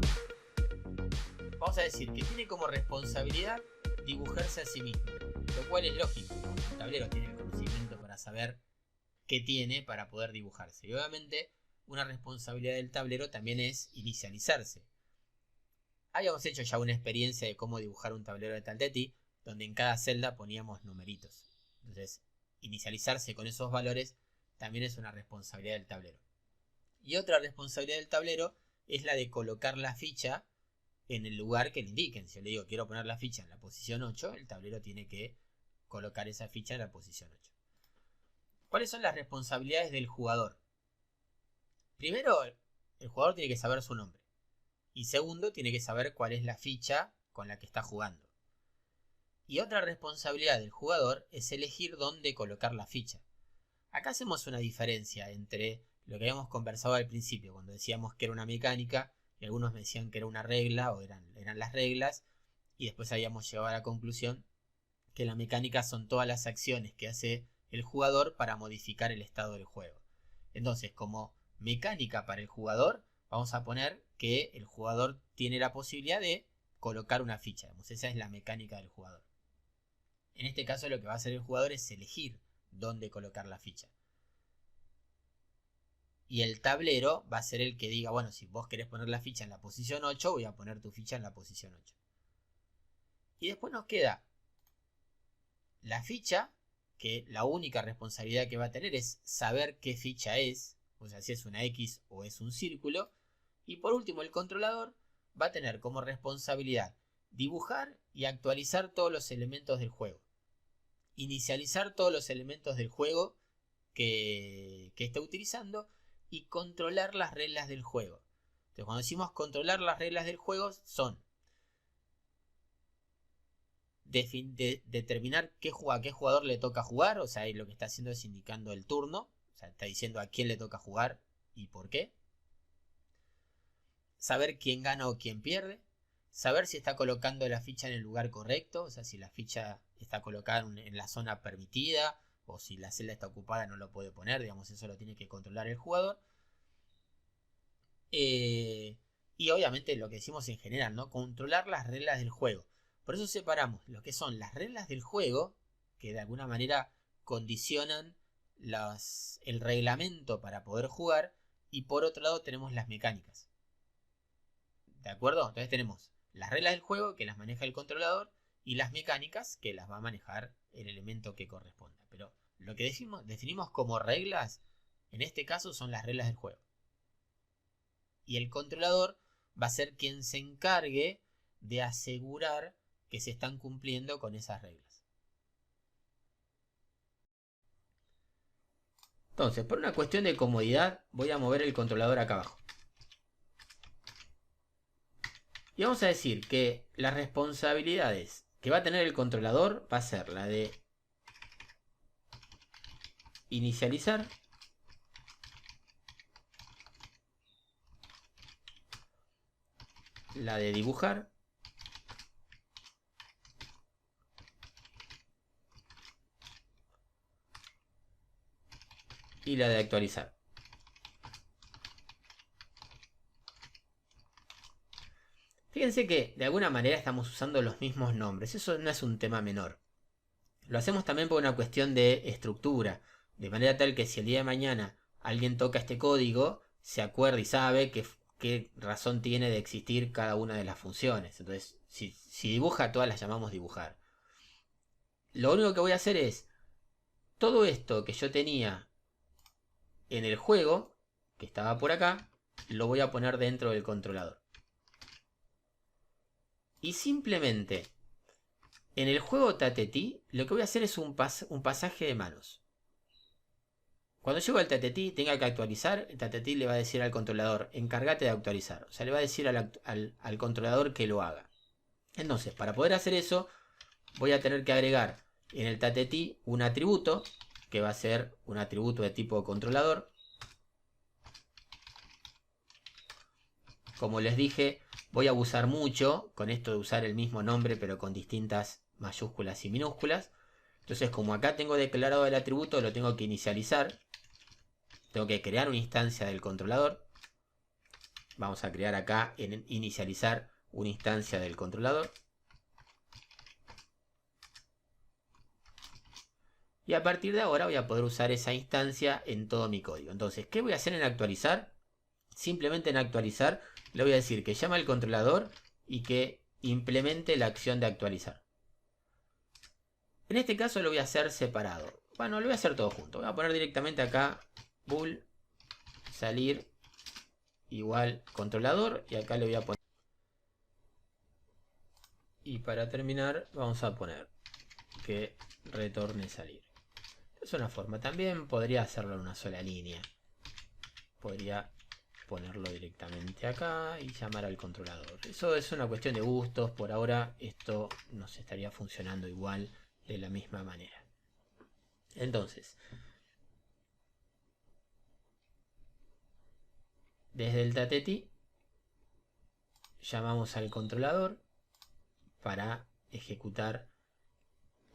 tablero, vamos a decir que tiene como responsabilidad dibujarse a sí mismo, lo cual es lógico. El tablero tiene el conocimiento para saber qué tiene para poder dibujarse. Y obviamente una responsabilidad del tablero también es inicializarse. Habíamos hecho ya una experiencia de cómo dibujar un tablero de Talteti, donde en cada celda poníamos numeritos. Entonces, inicializarse con esos valores también es una responsabilidad del tablero. Y otra responsabilidad del tablero es la de colocar la ficha en el lugar que le indiquen. Si yo le digo quiero poner la ficha en la posición 8, el tablero tiene que colocar esa ficha en la posición 8. ¿Cuáles son las responsabilidades del jugador? Primero, el jugador tiene que saber su nombre. Y segundo, tiene que saber cuál es la ficha con la que está jugando. Y otra responsabilidad del jugador es elegir dónde colocar la ficha. Acá hacemos una diferencia entre lo que habíamos conversado al principio, cuando decíamos que era una mecánica, y algunos me decían que era una regla, o eran las reglas, y después habíamos llegado a la conclusión que la mecánica son todas las acciones que hace el jugador para modificar el estado del juego. Entonces, como mecánica para el jugador, vamos a poner que el jugador tiene la posibilidad de colocar una ficha. Esa es la mecánica del jugador. En este caso lo que va a hacer el jugador es elegir dónde colocar la ficha. Y el tablero va a ser el que diga, bueno, si vos querés poner la ficha en la posición 8, voy a poner tu ficha en la posición 8. Y después nos queda la ficha, que la única responsabilidad que va a tener es saber qué ficha es, o sea, si es una X o es un círculo. Y por último, el controlador va a tener como responsabilidad dibujar y actualizar todos los elementos del juego. Inicializar todos los elementos del juego que está utilizando y controlar las reglas del juego. Entonces, cuando decimos controlar las reglas del juego, son determinar a qué jugador le toca jugar, o sea, lo que está haciendo es indicando el turno, o sea, está diciendo a quién le toca jugar y por qué. Saber quién gana o quién pierde. Saber si está colocando la ficha en el lugar correcto, o sea, si la ficha está colocada en la zona permitida, o si la celda está ocupada no lo puede poner, digamos, eso lo tiene que controlar el jugador. Y obviamente lo que decimos en general, ¿no? Controlar las reglas del juego. Por eso separamos lo que son las reglas del juego, que de alguna manera condicionan el reglamento para poder jugar, y por otro lado tenemos las mecánicas. ¿De acuerdo? Entonces tenemos las reglas del juego, que las maneja el controlador, y las mecánicas, que las va a manejar el elemento que corresponda. Pero lo que definimos como reglas, en este caso son las reglas del juego. Y el controlador va a ser quien se encargue de asegurar que se están cumpliendo con esas reglas. Entonces, por una cuestión de comodidad, voy a mover el controlador acá abajo. Y vamos a decir que las responsabilidades que va a tener el controlador va a ser la de inicializar, la de dibujar, y la de actualizar. Fíjense que de alguna manera estamos usando los mismos nombres. Eso no es un tema menor. Lo hacemos también por una cuestión de estructura. De manera tal que si el día de mañana alguien toca este código, se acuerda y sabe qué razón tiene de existir cada una de las funciones. Entonces, si dibuja, todas las llamamos dibujar. Lo único que voy a hacer es todo esto que yo tenía en el juego, que estaba por acá, lo voy a poner dentro del controlador. Y simplemente en el juego Tatetí lo que voy a hacer es un pasaje de manos. Cuando llego al Tatetí tenga que actualizar, el Tatetí le va a decir al controlador, encárgate de actualizar. O sea, le va a decir al controlador que lo haga. Entonces, para poder hacer eso, voy a tener que agregar en el Tatetí un atributo, que va a ser un atributo de tipo controlador. Como les dije, voy a abusar mucho con esto de usar el mismo nombre pero con distintas mayúsculas y minúsculas. Entonces, como acá tengo declarado el atributo, lo tengo que inicializar. Tengo que crear una instancia del controlador. Vamos a crear acá en inicializar una instancia del controlador. Y a partir de ahora voy a poder usar esa instancia en todo mi código. Entonces, ¿qué voy a hacer en actualizar? Simplemente en actualizar le voy a decir que llama al controlador y que implemente la acción de actualizar. En este caso lo voy a hacer separado. Bueno, lo voy a hacer todo junto. Voy a poner directamente acá bool salir igual controlador. Y acá le voy a poner. Y para terminar vamos a poner que retorne salir. Es una forma. También podría hacerlo en una sola línea. Podría ponerlo directamente acá y llamar al controlador. Eso es una cuestión de gustos. Por ahora esto nos estaría funcionando igual de la misma manera. Entonces, desde el tateti llamamos al controlador para ejecutar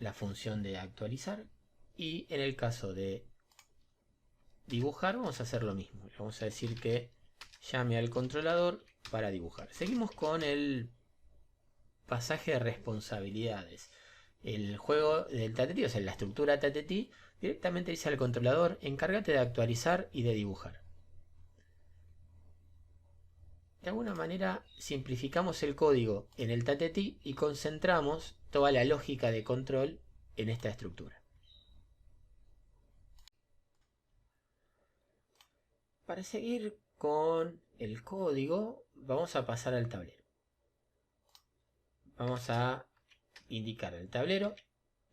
la función de actualizar. Y en el caso de dibujar vamos a hacer lo mismo. Le vamos a decir que llame al controlador para dibujar. Seguimos con el pasaje de responsabilidades. El juego del tateti, o sea, la estructura tateti, directamente dice al controlador: encárgate de actualizar y de dibujar. De alguna manera simplificamos el código en el tateti y concentramos toda la lógica de control en esta estructura. Para seguir con el código, vamos a pasar al tablero. Vamos a indicar el tablero,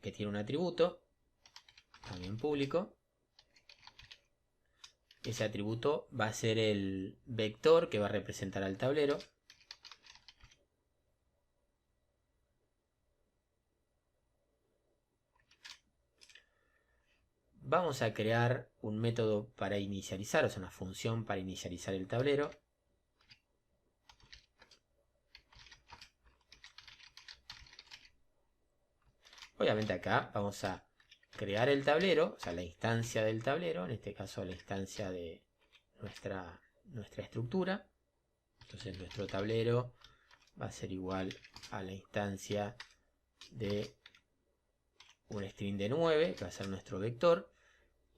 que tiene un atributo, también público. Ese atributo va a ser el vector que va a representar al tablero. Vamos a crear un método para inicializar, o sea, una función para inicializar el tablero. Obviamente acá vamos a crear el tablero, o sea, la instancia del tablero, en este caso la instancia de nuestra estructura. Entonces nuestro tablero va a ser igual a la instancia de un string de 9, que va a ser nuestro vector.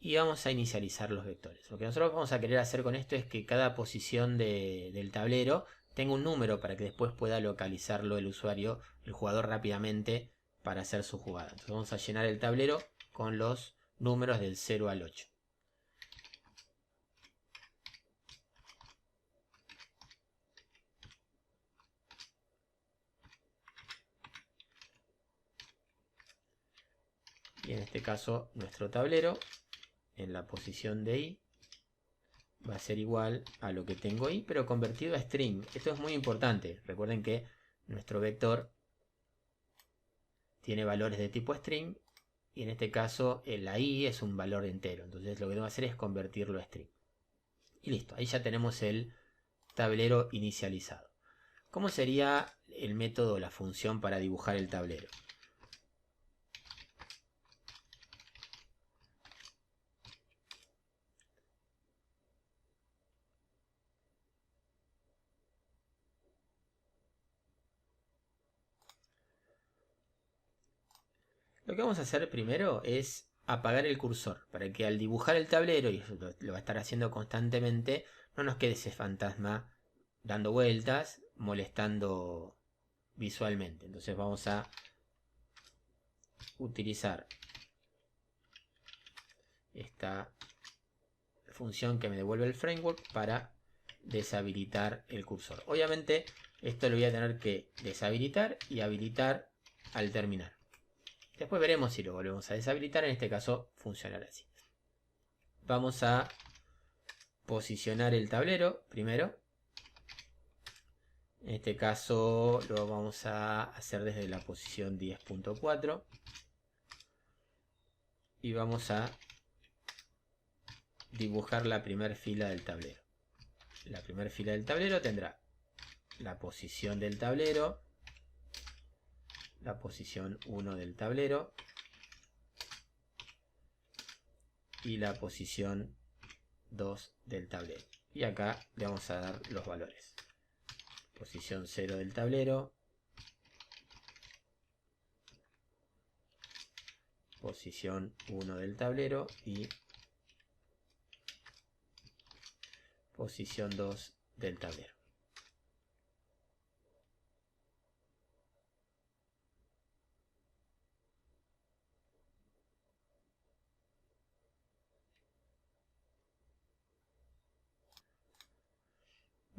Y vamos a inicializar los vectores. Lo que nosotros vamos a querer hacer con esto es que cada posición del tablero tenga un número para que después pueda localizarlo el usuario, el jugador, rápidamente para hacer su jugada. Entonces vamos a llenar el tablero con los números del 0 al 8. Y en este caso nuestro tablero en la posición de i va a ser igual a lo que tengo i, pero convertido a string. Esto es muy importante. Recuerden que nuestro vector tiene valores de tipo string y en este caso la i es un valor entero. Entonces lo que tengo que hacer es convertirlo a string. Y listo, ahí ya tenemos el tablero inicializado. ¿Cómo sería el método, la función para dibujar el tablero? Lo que vamos a hacer primero es apagar el cursor, para que al dibujar el tablero, y eso lo va a estar haciendo constantemente, no nos quede ese fantasma dando vueltas, molestando visualmente. Entonces vamos a utilizar esta función que me devuelve el framework para deshabilitar el cursor. Obviamente esto lo voy a tener que deshabilitar y habilitar al terminar. Después veremos si lo volvemos a deshabilitar. En este caso funcionará así. Vamos a posicionar el tablero primero. En este caso lo vamos a hacer desde la posición 10.4. Y vamos a dibujar la primera fila del tablero. La primera fila del tablero tendrá la posición del tablero, la posición 1 del tablero y la posición 2 del tablero. Y acá le vamos a dar los valores. Posición 0 del tablero. Posición 1 del tablero y posición 2 del tablero.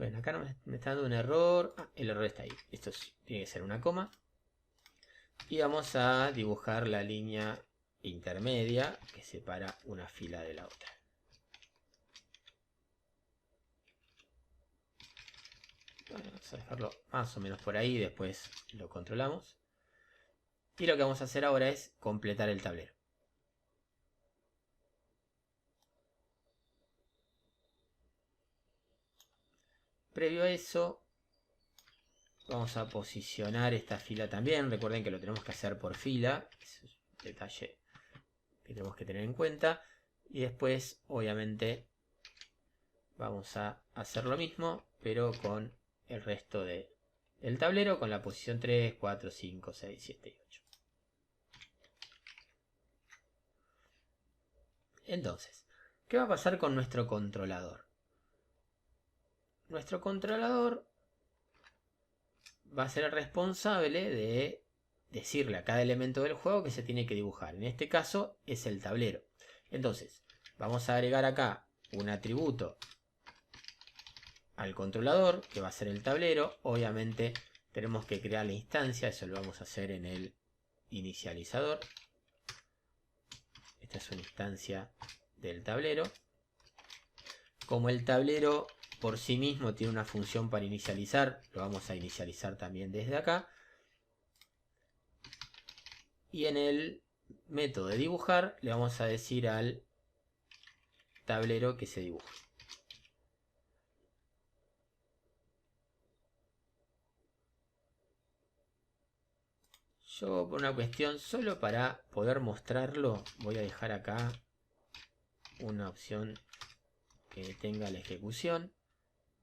Bueno, acá no me está dando un error. El error está ahí. Esto tiene que ser una coma. Y vamos a dibujar la línea intermedia que separa una fila de la otra. Bueno, vamos a dejarlo más o menos por ahí. Después lo controlamos. Y lo que vamos a hacer ahora es completar el tablero. Previo a eso, vamos a posicionar esta fila también. Recuerden que lo tenemos que hacer por fila. Es un detalle que tenemos que tener en cuenta. Y después, obviamente, vamos a hacer lo mismo, pero con el resto del tablero, con la posición 3, 4, 5, 6, 7 y 8. Entonces, ¿qué va a pasar con nuestro controlador? Nuestro controlador va a ser el responsable de decirle a cada elemento del juego que se tiene que dibujar. En este caso es el tablero. Entonces, vamos a agregar acá un atributo al controlador, que va a ser el tablero. Obviamente tenemos que crear la instancia, eso lo vamos a hacer en el inicializador. Esta es una instancia del tablero. Como el tablero por sí mismo tiene una función para inicializar, lo vamos a inicializar también desde acá. Y en el método de dibujar le vamos a decir al tablero que se dibuje. Yo, por una cuestión solo para poder mostrarlo, voy a dejar acá una opción que tenga la ejecución.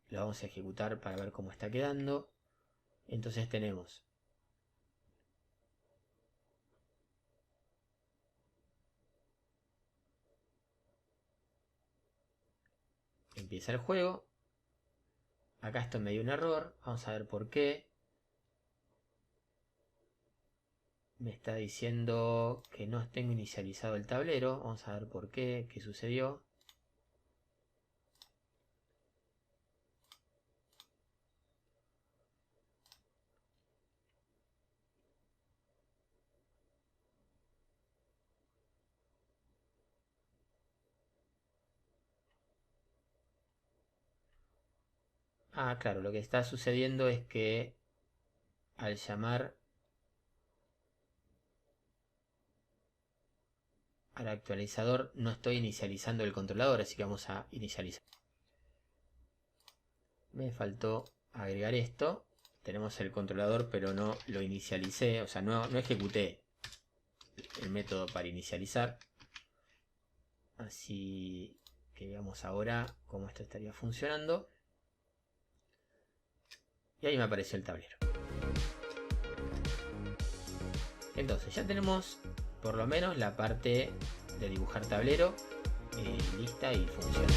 Lo vamos a ejecutar para ver cómo está quedando. Entonces tenemos empieza el juego. Acá esto me dio un error. Vamos a ver por qué. Me está diciendo que no tengo inicializado el tablero. Vamos a ver por qué. ¿Qué sucedió? Ah, claro, lo que está sucediendo es que al llamar al actualizador no estoy inicializando el controlador, así que vamos a inicializar. Me faltó agregar esto. Tenemos el controlador, pero no lo inicialicé, o sea, no ejecuté el método para inicializar. Así que veamos ahora cómo esto estaría funcionando. Y ahí me apareció el tablero. Entonces ya tenemos por lo menos la parte de dibujar tablero lista y funciona.